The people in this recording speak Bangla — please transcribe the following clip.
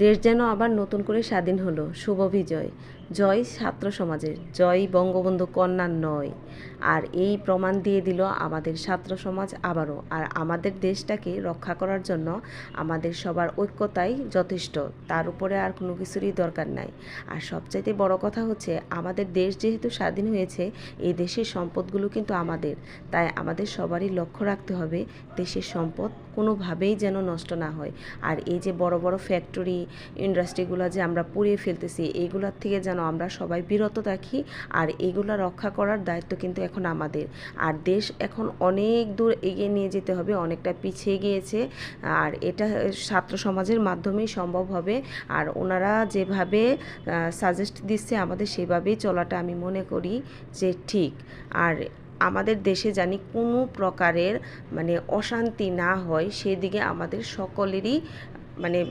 দেশ যেন আবার নতুন করে স্বাধীন হলো, শুভ বিজয়। জয় ছাত্র সমাজের, জয় বঙ্গবন্ধু কন্যার নয়। আর এই প্রমাণ দিয়ে দিল আমাদের ছাত্র সমাজ আবারও। আর আমাদের দেশটাকে রক্ষা করার জন্য আমাদের সবার ঐক্যতাই যথেষ্ট, তার উপরে আর কোনো কিছুরই দরকার নাই। আর সবচাইতে বড় কথা হচ্ছে, আমাদের দেশ যেহেতু স্বাধীন হয়েছে, এই দেশের সম্পদগুলো কিন্তু আমাদের। তাই আমাদের সবারই লক্ষ্য রাখতে হবে দেশের সম্পদ কোনোভাবেই যেন নষ্ট না হয়। আর এই যে বড় বড় ফ্যাক্টরি ইন্ডাস্ট্রিগুলো যে আমরা পুড়িয়ে ফেলতেছি, এইগুলোর থেকে যেন আমরা সবাই বিরত থাকি। আর এগুলো রক্ষা করার দায়িত্ব কিন্তু এখন আমাদের। আর দেশ এখন অনেক দূর এগিয়ে নিয়ে যেতে হবে, অনেকটা পিছিয়ে গিয়েছে। আর এটা ছাত্র সমাজের মাধ্যমেই সম্ভব হবে। আর ওনারা যেভাবে সাজেস্ট দিচ্ছে আমাদের সেভাবেই চলাটা আমি মনে করি যে ঠিক। আর আমাদের দেশে জানি কোনো প্রকারের অশান্তি না হয়, সেদিকে আমাদের সকলেরই